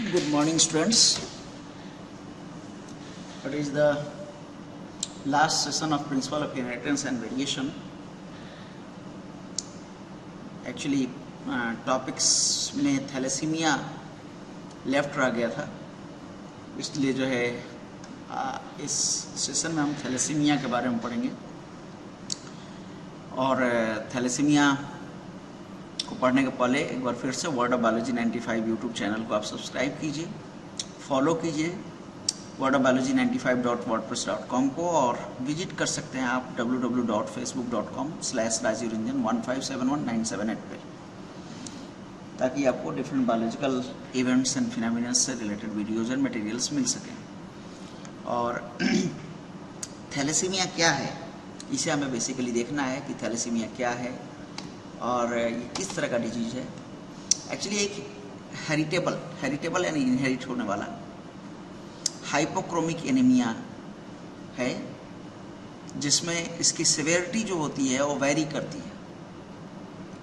Good morning, students. It is the last session of Principle of Inheritance and Variation. Actually, topics में thalassaemia left रह गया था, इसलिए जो है इस सेशन में हम थैलेसीमिया के बारे में पढ़ेंगे। और थैलेसीमिया को पढ़ने के पहले एक बार फिर से word of biology 95 YouTube channel को आप सब्सक्राइब कीजिए, फॉलो कीजिए wordofbiology95.wordpress.com को, और विजिट कर सकते हैं आप www.facebook.com/rajiranjan1571978 पे, ताकि आपको different biological events and phenomena से रिलेटेड वीडियोज एंड मटेरियल्स मिल सकें। और थैलेसीमिया क्या है, इसे हमें बेसिकली देखना है कि थैलेसीमिया क्या है और ये किस तरह का डिजीज है। एक्चुअली एक हेरिटेबल यानी इनहेरिट होने वाला हाइपोक्रोमिक एनीमिया है, जिसमें इसकी सिवियरिटी जो होती है वो वेरी करती है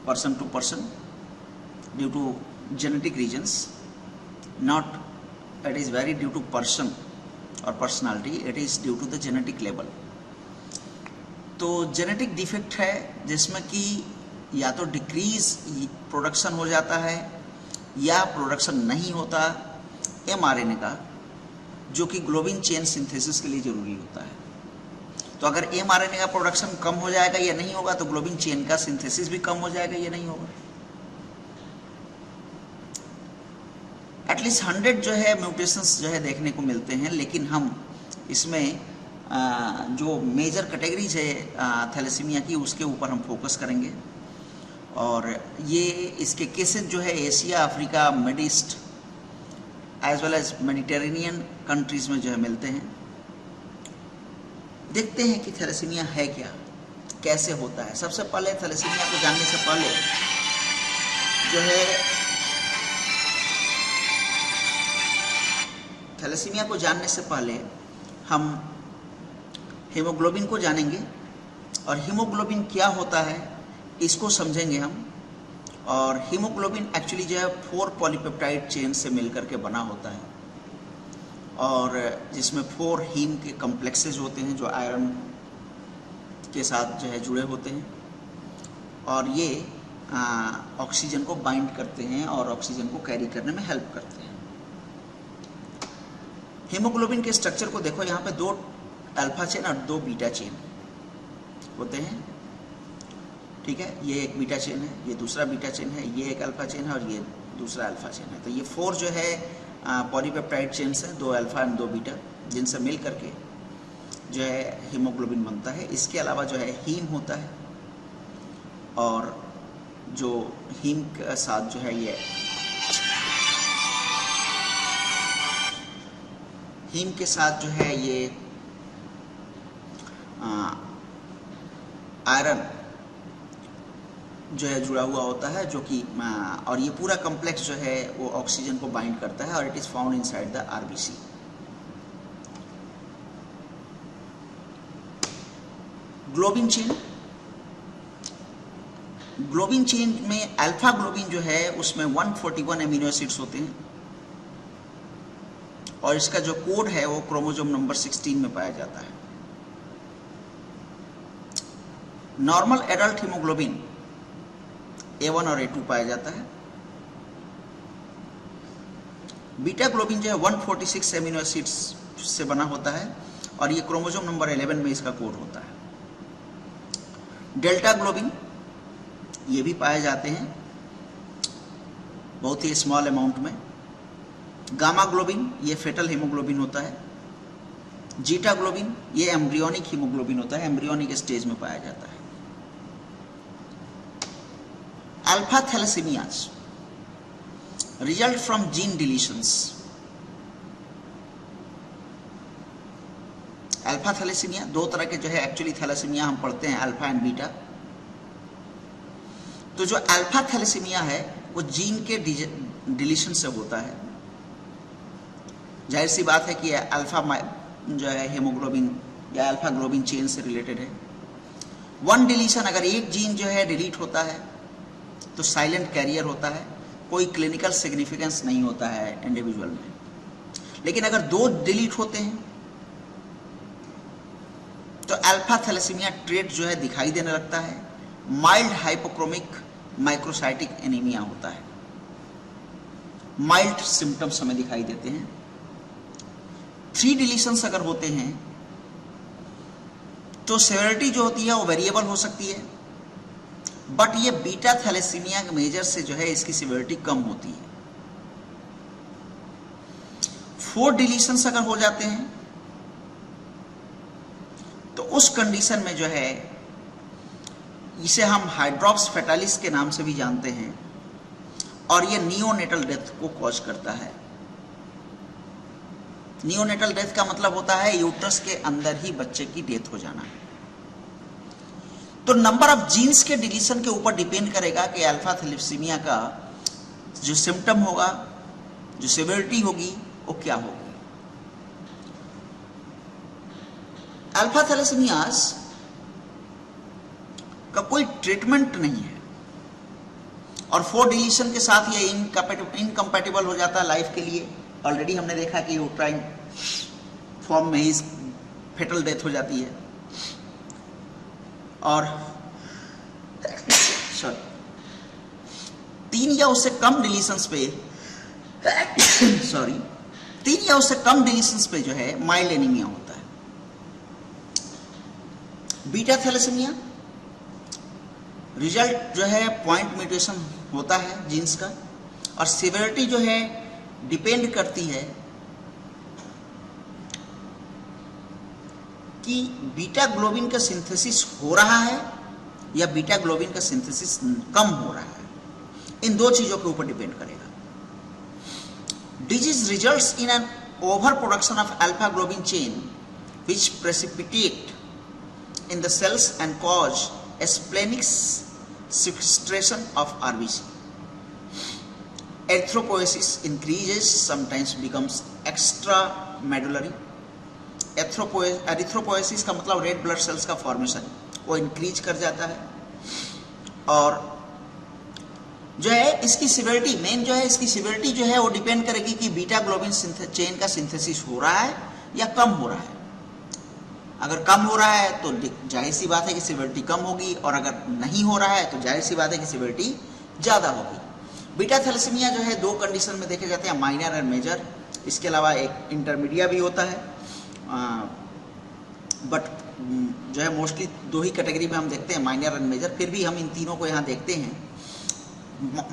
person to person due to genetic reasons. Not it is vary due to person और personality, it is due to the genetic level. तो जेनेटिक डिफेक्ट है जिसमें कि या तो डिक्रीज प्रोडक्शन हो जाता है या प्रोडक्शन नहीं होता mRNA का, जो कि ग्लोबिन चेन सिंथेसिस के लिए जरूरी होता है। तो अगर mRNA का प्रोडक्शन कम हो जाएगा या नहीं होगा, तो ग्लोबिन चेन का सिंथेसिस भी कम हो जाएगा या नहीं होगा। एटलीस्ट 100 जो है म्यूटेशंस जो है देखने को मिलते हैं, लेकिन हम इसमें जो मेजर कैटेगरीज है थैलेसीमिया की, उसके ऊपर हम फोकस करेंगे। और ये इसके केसेस जो है Asia, Africa, Mid East as well as Mediterranean countries में जो है मिलते हैं। देखते हैं कि थैलेसीमिया है क्या, कैसे होता है। सबसे पहले थैलेसीमिया को जानने से पहले जो है थैलेसीमिया को जानने से पहले हम हीमोग्लोबिन को जानेंगे, और हीमोग्लोबिन क्या होता है इसको समझेंगे हम। और हीमोग्लोबिन एक्चुअली जो है 4 पॉलीपेप्टाइड चेन से मिलकर के बना होता है, और जिसमें 4 हीम के कॉम्प्लेक्सेस होते हैं जो आयरन के साथ जो है जुड़े होते हैं, और ये ऑक्सीजन को बाइंड करते हैं और ऑक्सीजन को कैरी करने में हेल्प करते हैं। हीमोग्लोबिन के स्ट्रक्चर को देखो, यहाँ पे 2 अल्फा चेन और 2 बीटा चेन होते हैं, ठीक है। ये एक बीटा चेन है, ये दूसरा बीटा चेन है, ये एक अल्फा चेन है और ये दूसरा अल्फा चेन है। तो ये 4 जो है पॉलीपेप्टाइड चेन्स हैं, 2 अल्फा एंड 2 बीटा, जिनसे मिल करके जो है हीमोग्लोबिन बनता है। इसके अलावा जो है हीम होता है, और जो हीम के साथ जो है ये हीम के साथ जो है ये आयरन जो है जुड़ा हुआ होता है, जो कि और ये पूरा कॉम्प्लेक्स जो है वो ऑक्सीजन को बाइंड करता है, और it is found inside the RBC. Globin chain में अल्फा ग्लोबिन जो है उसमें 141 एमिनो एसिड्स होते हैं, और इसका जो कोड है वो क्रोमोसोम नंबर 16 में पाया जाता है। नॉर्मल एडल्ट हीमोग्लोबिन A1 और A2 पाया जाता है। बीटा ग्लोबिन जो है 146 एमिनो एसिड्स से बना होता है, और ये क्रोमोसोम नंबर 11 में इसका कोड होता है। डेल्टा ग्लोबिन ये भी पाए जाते हैं बहुत ही स्मॉल अमाउंट में। गामा ग्लोबिन ये फेटल हीमोग्लोबिन होता है। जीटा ग्लोबिन ये एम्ब्रियोनिक हीमोग्लोबिन होता है, एम्ब्रियोनिक स्टेज में पाया जाता है। Alpha thalassaemias result from gene deletions. Alpha thalassaemia 2 तरह के जो है एक्चुअली थैलेसीमिया हम पढ़ते हैं, अल्फा एंड बीटा। तो जो अल्फा थैलेसीमिया है वो जीन के डिलीशन से होता है। जाहिर सी बात है कि अल्फा जो है हीमोग्लोबिन या अल्फा ग्लोबिन चेन से रिलेटेड है। 1 डिलीशन, अगर एक जीन जो है डिलीट होता है तो साइलेंट कैरियर होता है, कोई क्लिनिकल सिग्निफिकेंस नहीं होता है इंडिविजुअल में। लेकिन अगर 2 डिलीट होते हैं तो अल्फा थैलेसीमिया ट्रेट जो है दिखाई देने लगता है। माइल्ड हाइपोक्रोमिक माइक्रोसाइटिक एनीमिया होता है, माइल्ड सिम्टम्स हमें दिखाई देते हैं। 3 डिलीशंस अगर होते हैं तो सेवेरिटी जो होती है वो वेरिएबल हो सकती है, बट ये बीटा थैलेसीमिया के मेजर से जो है इसकी सेवेरिटी कम होती है। 4 डिलीशंस अगर हो जाते हैं तो उस कंडीशन में जो है इसे हम हाइड्रॉप्स फेटालिस के नाम से भी जानते हैं, और ये नियोनेटल डेथ को कॉज करता है। नियोनेटल डेथ का मतलब होता है यूट्रस के अंदर ही बच्चे की डेथ हो जाना। तो नंबर ऑफ जीन्स के डिलीशन के ऊपर डिपेंड करेगा कि अल्फा थैलेसीमिया का जो सिम्टम होगा, जो सिवियरिटी होगी, वो क्या होगी। अल्फा थैलेसीमियास का कोई ट्रीटमेंट नहीं है, और 4 डिलीशन के साथ ये इनकम्पैटिबल हो जाता है लाइफ के लिए। ऑलरेडी हमने देखा कि यूट्राइन फॉर्म में ही फेटल डेथ हो जाती है। और 3 या उससे कम डिलीशंस पे 3 या उससे कम डिलीशंस पे जो है माइल्ड एनीमिया होता है। बीटा थैलेसीमिया रिजल्ट जो है पॉइंट म्यूटेशन होता है जीन्स का, और सिवियरिटी जो है डिपेंड करती है कि बीटा ग्लोबिन का सिंथेसिस हो रहा है या बीटा ग्लोबिन का सिंथेसिस कम हो रहा है। इन 2 चीजों के ऊपर डिपेंड करेगा। Disease results in an over production of alpha globin chain which precipitate in the cells and cause a splenic sequestration of RBC. Erythropoiesis increases, sometimes becomes extramedullary. Erythropoiesis का मतलब रेड ब्लड सेल्स का formation, वो increase कर जाता है। और जो है इसकी सिवियरिटी, मेन जो है इसकी सिवियरिटी जो है वो डिपेंड करेगी कि बीटा ग्लोबिन चेन का सिंथेसिस हो रहा है या कम हो रहा है। अगर कम हो रहा है तो जाहिर सी बात है कि सिवियरिटी कम होगी, और अगर नहीं हो रहा है तो जाहिर सी बात है कि सिवियरिटी ज़्यादा होगी। बीटा थैलेसीमिया जो है 2 कंडीशन में देखे जाते हैं, माइनर एंड मेजर। इसके अलावा एक इंटरमीडिया भी होता है, बट जो है मोस्टली 2 ही कैटेगरी में हम देखते हैं, माइनर एंड मेजर। फिर भी हम इन तीनों को यहाँ देखते हैं।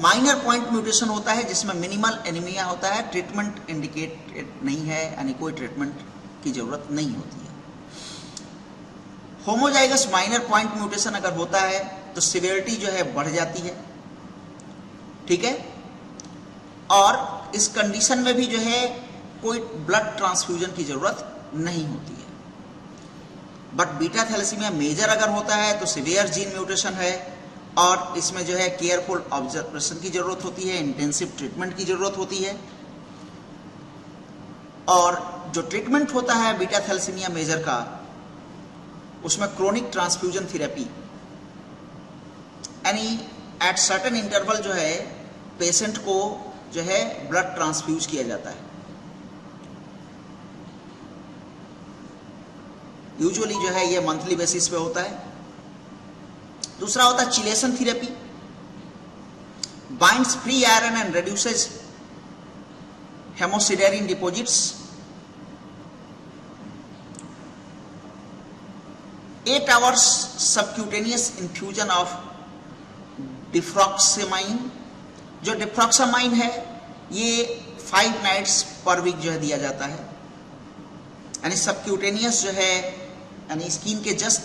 माइनर पॉइंट म्यूटेशन होता है जिसमें मिनिमल एनीमिया होता है, ट्रीटमेंट इंडिकेटेड नहीं है, यानी कोई ट्रीटमेंट की जरूरत नहीं होती है। होमोजाइगस माइनर पॉइंट म्यूटेशन अगर होता है तो सिवियरिटी जो है बढ़ जाती है, ठीक है। और इस कंडीशन में भी जो है कोई ब्लड ट्रांसफ्यूजन की जरूरत नहीं होती है। बट बीटा थैलेसीमिया मेजर अगर होता है तो सीवियर जीन म्यूटेशन है, और इसमें जो है केयरफुल ऑब्जर्वेशन की जरूरत होती है, इंटेंसिव ट्रीटमेंट की जरूरत होती है। और जो ट्रीटमेंट होता है बीटा थैलेसीमिया मेजर का, उसमें क्रोनिक ट्रांसफ्यूजन थेरेपी, यानी एट सर्टेन इंटरवल जो है पेशेंट को जो है ब्लड ट्रांसफ्यूज किया जाता है। यूजुअली जो है ये मंथली बेसिस पे होता है। दूसरा होता है chelation therapy, binds free iron and reduces haemosiderin deposits. 8 hours subcutaneous infusion of deferoxamine. जो डिफ्रॉक्सामाइन है ये 5 nights पर वीक जो है दिया जाता है, यानी सबक्यूटेनियस जो है, यानी स्किन के जस्ट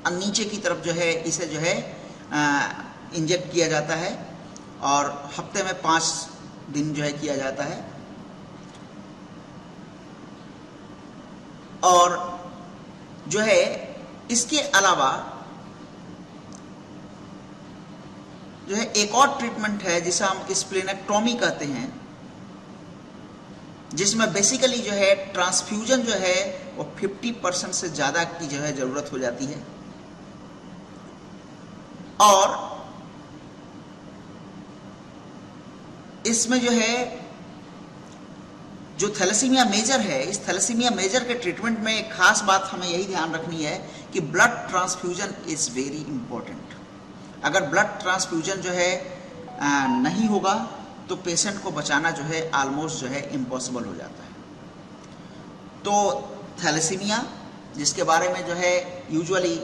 नीचे की तरफ जो है इसे जो है इंजेक्ट किया जाता है, और हफ्ते में 5 दिन जो है किया जाता है। और जो है इसके अलावा जो है एक और ट्रीटमेंट है जिसे हम स्प्लेनेक्टोमी कहते हैं, जिसमें बेसिकली जो है ट्रांसफ्यूजन जो है वो 50% से ज़्यादा की जो है ज़रूरत हो जाती है। और इसमें जो है जो थैलेसीमिया मेजर है, इस थैलेसीमिया मेजर के ट्रीटमेंट में एक खास बात हमें यही ध्यान रखनी है कि blood transfusion is very important. अगर ब्लड ट्रांसफ्यूजन जो है नहीं होगा तो पेशेंट को बचाना जो है ऑलमोस्ट जो है इम्पॉसिबल हो जाता है। तो थैलेसीमिया, जिसके बारे में जो है यूजुअली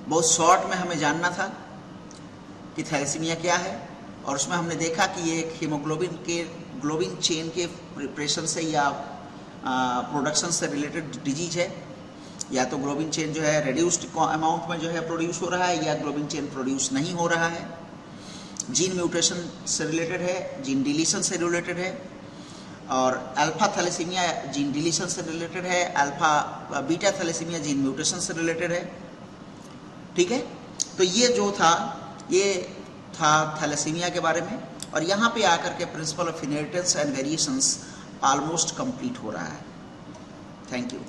बहुत शॉर्ट में हमें जानना था कि थैलेसीमिया क्या है, और उसमें हमने देखा कि ये एक ग्लोबिन चेन के प्रिपरेशन से या प्रोडक्शन से रिलेटेड डिजीज है। या तो ग्लोबिन चेन जो है रेड्यूस्ड अमाउंट में जो है प्रोड्यूस हो रहा है, या ग्लोबिन चेन प्रोड्यूस नहीं हो रहा है। जीन म्यूटेशन से रिलेटेड है, जीन डिलीशन से रिलेटेड है, और अल्फा थैलेसीमिया जीन डिलीशन से रिलेटेड है, alpha beta thalassemia gene mutation से रिलेटेड है। ठीक है, तो ये जो था ये था थैलेसीमिया के बारे में, और यहाँ पे आकर के principle of inheritance and variations almost complete हो रहा है। Thank you.